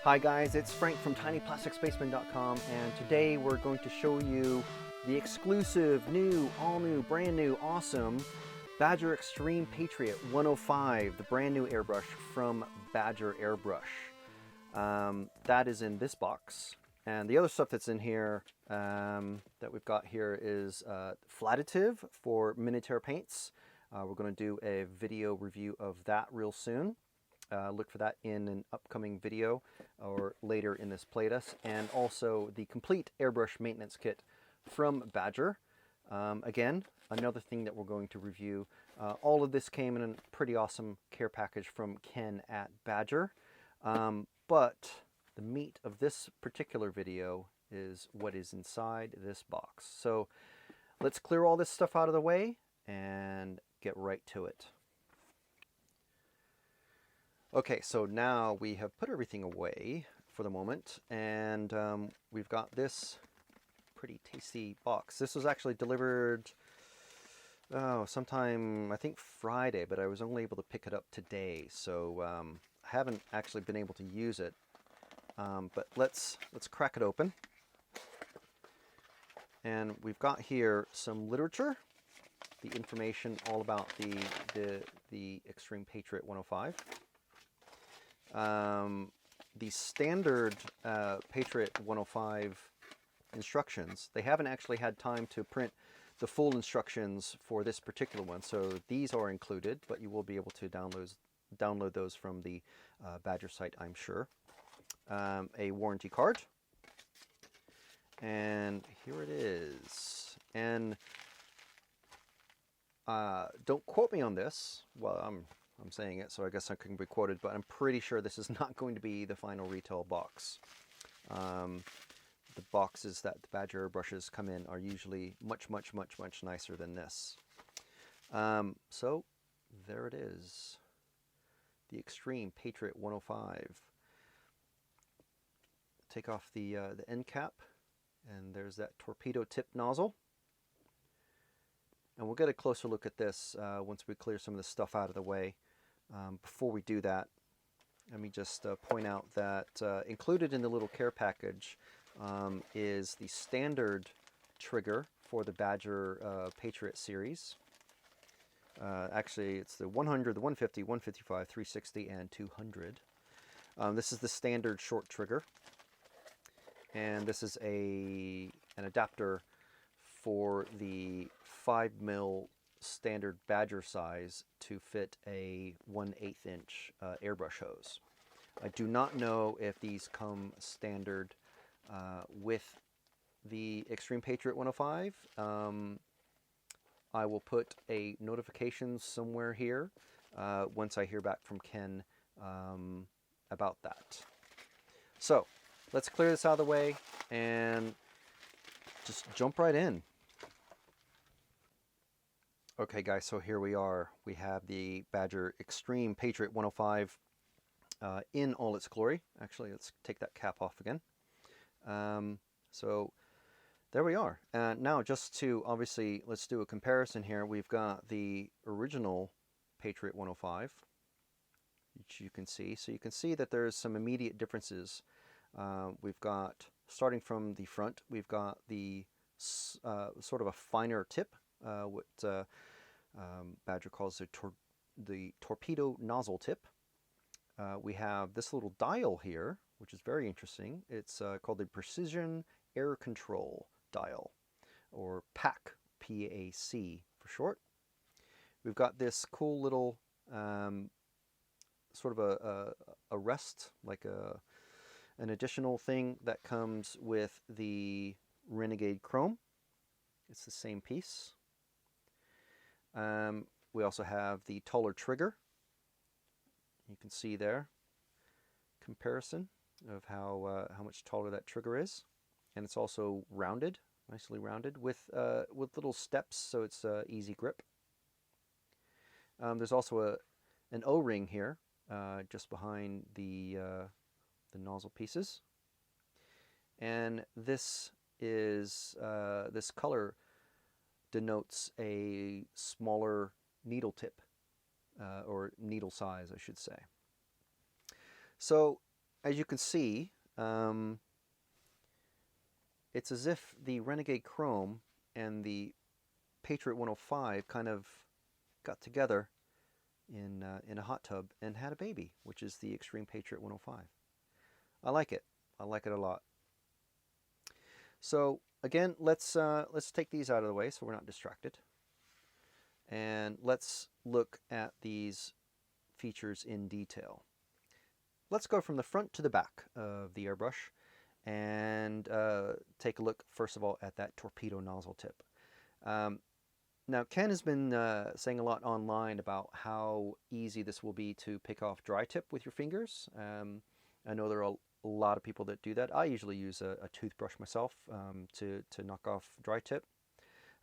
Hi guys, it's Frank from tinyplasticspaceman.com, and today we're going to show you the exclusive, new, all new, brand new, awesome Badger Xtreme Patriot 105, the brand new airbrush from Badger Airbrush. That is in this box, and the other stuff that's in here that we've got here is Flattative for Miniature paints. We're going to do a video review of that real soon. Look for that in an upcoming video or later in this playtest, and also the complete airbrush maintenance kit from Badger. Again, another thing that we're going to review. All of this came in a pretty awesome care package from Ken at Badger, but the meat of this particular video is what is inside this box. So let's clear all this stuff out of the way and get right to it. Okay, so now we have put everything away for the moment, and we've got this pretty tasty box. This was actually delivered sometime, I think Friday, but I was only able to pick it up today, so I haven't actually been able to use it. But let's crack it open. And we've got here some literature, the information all about the Xtreme Patriot 105. The standard Patriot 105 instructions, they haven't actually had time to print the full instructions for this particular one, so these are included, but you will be able to download those from the Badger site, I'm sure. A warranty card, and here it is. And don't quote me on this. Well, I'm saying it, so I guess I couldn't be quoted, but I'm pretty sure this is not going to be the final retail box. The boxes that the Badger brushes come in are usually much nicer than this. So there it is, the Xtreme Patriot 105. Take off the end cap, and there's that torpedo tip nozzle. And we'll get a closer look at this once we clear some of the stuff out of the way. Before we do that, let me just point out that included in the little care package is the standard trigger for the Badger Patriot series. Actually, it's the 100, the 150, 155, 360, and 200. This is the standard short trigger. And this is an adapter for the 5mm standard Badger size to fit a 1/8 inch airbrush hose. I do not know if these come standard with the Xtreme Patriot 105. I will put a notification somewhere here once I hear back from Ken about that. So let's clear this out of the way and just jump right in. Okay guys, so here we are. We have the Badger Xtreme Patriot 105 in all its glory. Actually, let's take that cap off again. So there we are. Now just to, obviously, let's do a comparison here. We've got the original Patriot 105, which you can see. So you can see that there's some immediate differences. We've got, starting from the front, we've got the sort of a finer tip, what Badger calls the torpedo nozzle tip. We have this little dial here, which is very interesting. It's called the Precision Air Control Dial, or PAC, P-A-C for short. We've got this cool little sort of a rest, like an additional thing that comes with the Renegade Chrome. It's the same piece. We also have the taller trigger. You can see there comparison of how much taller that trigger is, and it's also rounded, nicely rounded with little steps, so it's easy grip. There's also an O-ring here just behind the nozzle pieces, and this is this color denotes a smaller needle tip, or needle size, I should say. So as you can see, it's as if the Renegade Chrome and the Patriot 105 kind of got together in a hot tub and had a baby, which is the Xtreme Patriot 105. I like it. I like it a lot. So again, let's take these out of the way so we're not distracted, and let's look at these features in detail. Let's go from the front to the back of the airbrush and take a look first of all at that torpedo nozzle tip. Now Ken has been saying a lot online about how easy this will be to pick off dry tip with your fingers. I know there are a lot of people that do that. I usually use a toothbrush myself to knock off dry tip.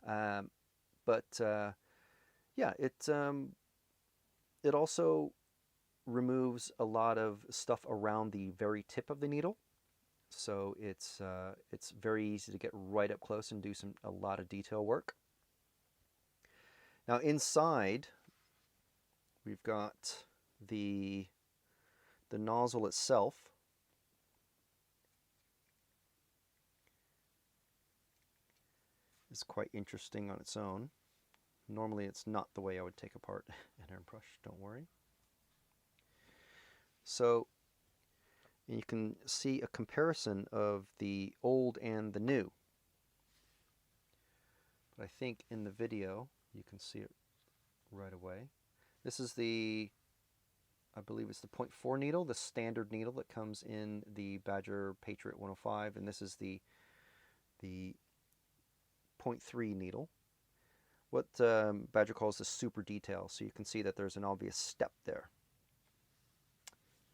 Yeah, it also removes a lot of stuff around the very tip of the needle. So it's very easy to get right up close and do a lot of detail work. Now inside, we've got the nozzle itself. Is quite interesting on its own. Normally it's not the way I would take apart an airbrush, don't worry. So you can see a comparison of the old and the new. But I think in the video you can see it right away. This is I believe it's the 0.4 needle, the standard needle that comes in the Badger Patriot 105, and this is the 0.3 needle. What Badger calls the super detail, so you can see that there's an obvious step there.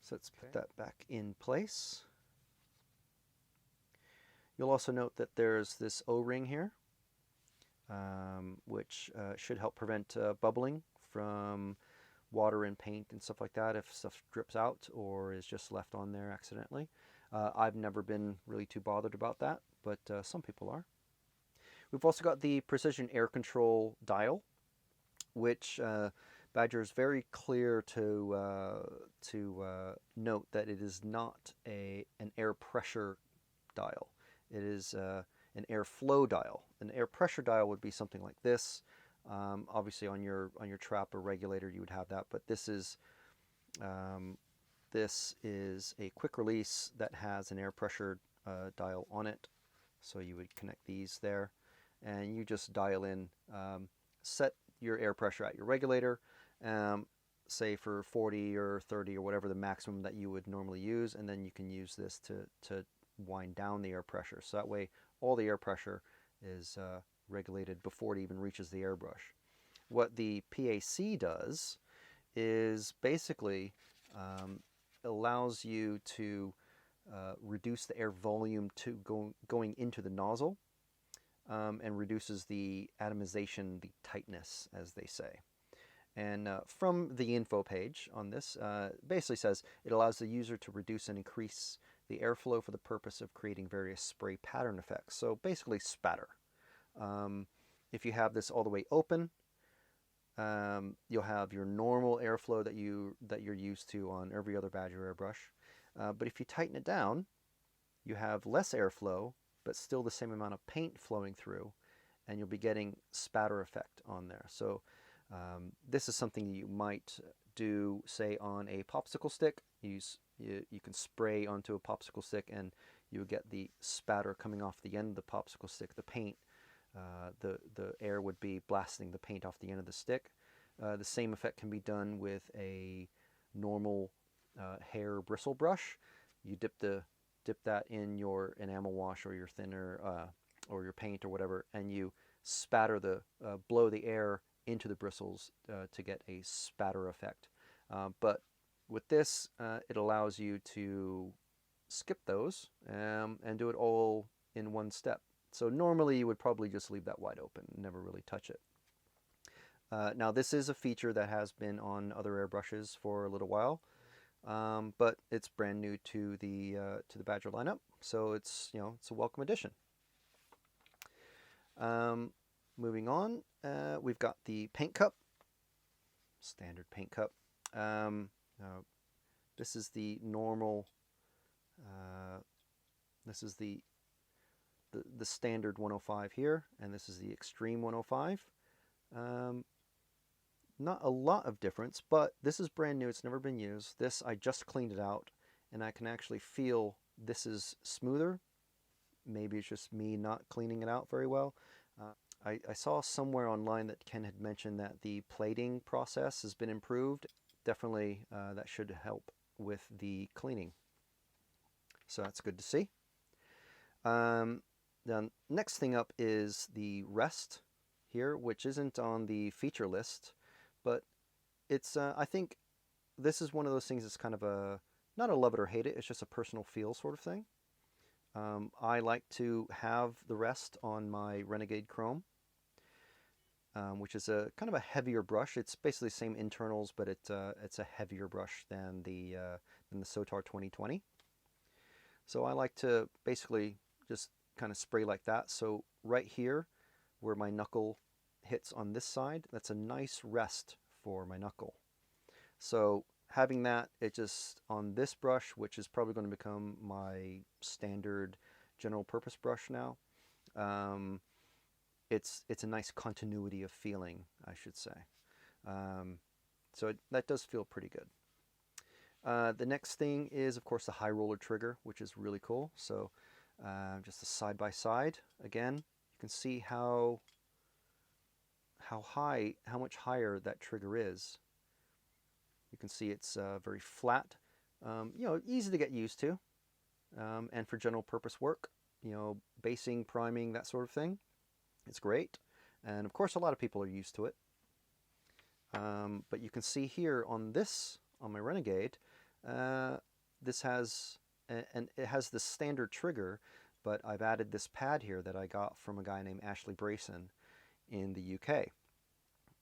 So let's put that back in place. You'll also note that there's this O-ring here, which should help prevent bubbling from water and paint and stuff like that if stuff drips out or is just left on there accidentally. I've never been really too bothered about that, but some people are. We've also got the precision air control dial, which Badger is very clear to note that it is not an air pressure dial. It is an airflow dial. An air pressure dial would be something like this. Obviously, on your trap or regulator, you would have that. But this is a quick release that has an air pressure dial on it. So you would connect these there, and you just dial in, set your air pressure at your regulator, say for 40 or 30 or whatever the maximum that you would normally use, and then you can use this to wind down the air pressure. So that way all the air pressure is regulated before it even reaches the airbrush. What the PAC does is basically allows you to reduce the air volume going into the nozzle, and reduces the atomization, the tightness, as they say. And from the info page on this, basically says it allows the user to reduce and increase the airflow for the purpose of creating various spray pattern effects. So basically spatter. If you have this all the way open, you'll have your normal airflow that you're used to on every other Badger airbrush. But if you tighten it down, you have less airflow, but still the same amount of paint flowing through, and you'll be getting spatter effect on there. So this is something you might do, say, on a popsicle stick. You can spray onto a popsicle stick, and you get the spatter coming off the end of the popsicle stick. The paint, the air would be blasting the paint off the end of the stick. The same effect can be done with a normal hair bristle brush. You dip that in your enamel wash or your thinner or your paint or whatever, and you spatter blow the air into the bristles to get a spatter effect. But with this, it allows you to skip those and do it all in one step. So normally you would probably just leave that wide open and never really touch it. Now this is a feature that has been on other airbrushes for a little while, but it's brand new to the Badger lineup, so it's a welcome addition. Moving on, we've got the paint cup, standard paint cup. Now, this is the normal This is the standard 105 here, and this is the Xtreme 105. Not a lot of difference, but this is brand new. It's never been used. This, I just cleaned it out, and I can actually feel this is smoother. Maybe it's just me not cleaning it out very well. I saw somewhere online that Ken had mentioned that the plating process has been improved. Definitely that should help with the cleaning. So that's good to see. The next thing up is the rest here, which isn't on the feature list, but it's I think this is one of those things that's kind of a, not a love it or hate it, it's just a personal feel sort of thing. I like to have the rest on my Renegade Chrome, which is a kind of a heavier brush. It's basically the same internals, but it's a heavier brush than the Sotar 2020. So I like to basically just kind of spray like that. So right here, where my knuckle hits on this side, that's a nice rest for my knuckle. So having that, it just on this brush, which is probably going to become my standard general purpose brush now, it's a nice continuity of feeling, I should say. So that does feel pretty good. The next thing is, of course, the high roller trigger, which is really cool. So just a side by side. Again, you can see how much higher that trigger is. You can see it's very flat. You know, easy to get used to, and for general purpose work, you know, basing, priming, that sort of thing, it's great. And of course, a lot of people are used to it. But you can see here on my Renegade, this has, and it has the standard trigger, but I've added this pad here that I got from a guy named Ashley Brayson in the UK.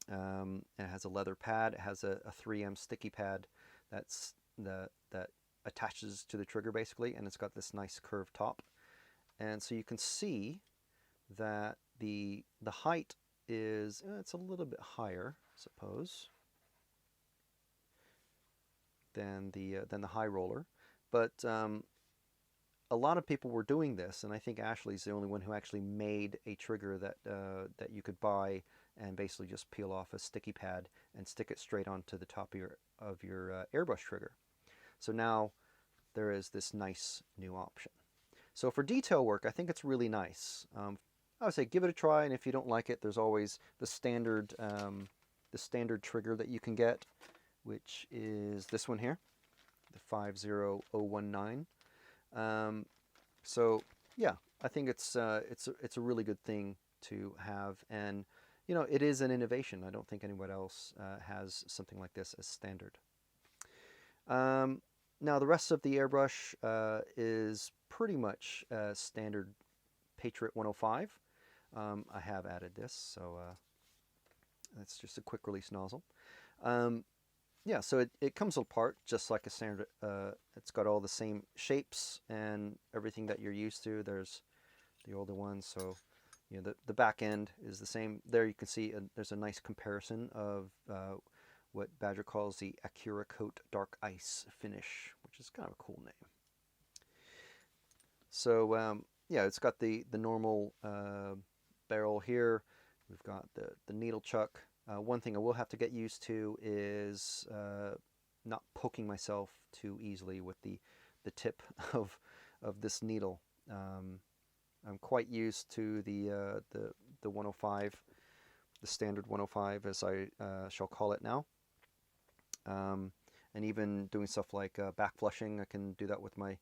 It has a leather pad. It has a 3M sticky pad that attaches to the trigger basically, and it's got this nice curved top. And so you can see that the height is, it's a little bit higher, I suppose, than the high roller, but a lot of people were doing this, and I think Ashley's the only one who actually made a trigger that you could buy and basically just peel off a sticky pad and stick it straight onto the top of your airbrush trigger. So now there is this nice new option. So for detail work, I think it's really nice. I would say give it a try, and if you don't like it, there's always the standard trigger that you can get, which is this one here, the 50019. So yeah, I think it's a really good thing to have, and you know, it is an innovation. I don't think anyone else has something like this as standard. Now the rest of the airbrush is pretty much standard Patriot 105. I have added this, so that's just a quick release nozzle. Yeah, so it comes apart just like a standard. It's got all the same shapes and everything that you're used to. There's the older ones, so you know, the back end is the same. There you can see there's a nice comparison of what Badger calls the Acura Coat Dark Ice finish, which is kind of a cool name. So yeah, it's got the normal barrel here. We've got the needle chuck. One thing I will have to get used to is not poking myself too easily with the tip of this needle. I'm quite used to the 105, the standard 105, as I shall call it now. And even doing stuff like back flushing, I can do that with my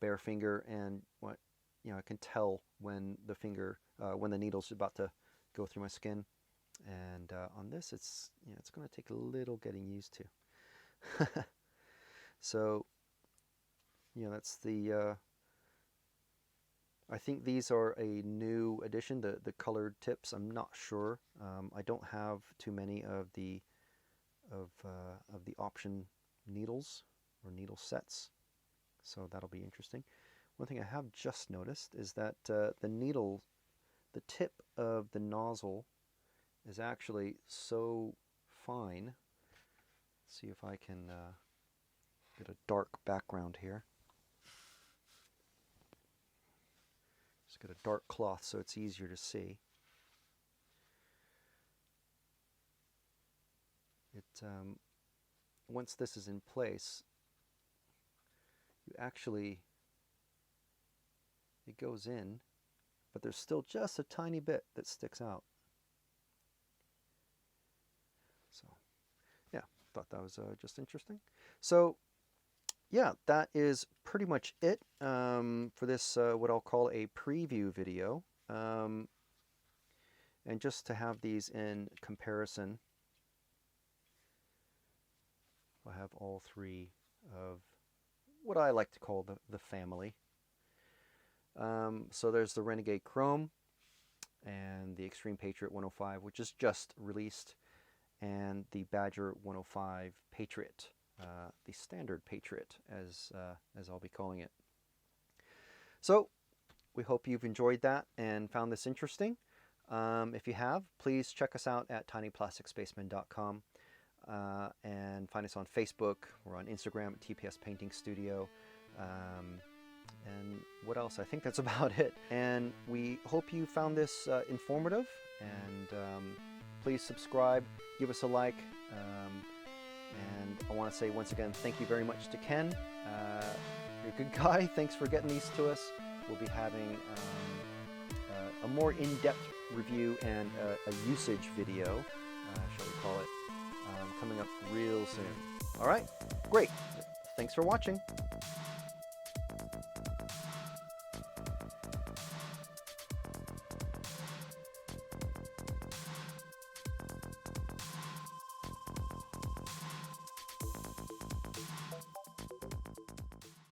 bare finger, and I can tell when the finger when the needle's about to go through my skin. And on this, it's going to take a little getting used to. So that's the I think these are a new addition, the colored tips. I'm not sure. I don't have too many of the option needles or needle sets, so that'll be interesting. One thing I have just noticed is that the tip of the nozzle is actually so fine. Let's see if I can get a dark background here. got a dark cloth so it's easier to see. Once this is in place, you actually, it goes in, but there's still just a tiny bit that sticks out. So yeah, thought that was just interesting. So yeah, that is pretty much it for this, what I'll call a preview video. And just to have these in comparison, I have all three of what I like to call the family. So there's the Renegade Chrome and the Xtreme Patriot 105, which is just released, and the Badger 105 Patriot, the standard Patriot, as I'll be calling it. So we hope you've enjoyed that and found this interesting. If you have, please check us out at tinyplasticspaceman.com. And find us on Facebook. We're on Instagram at TPS Painting Studio. And what else? I think that's about it. And we hope you found this informative. And please subscribe, give us a like. And I want to say once again, thank you very much to Ken. You're a good guy. Thanks for getting these to us. We'll be having a more in-depth review and a usage video, shall we call it, coming up real soon. All right, great. Thanks for watching.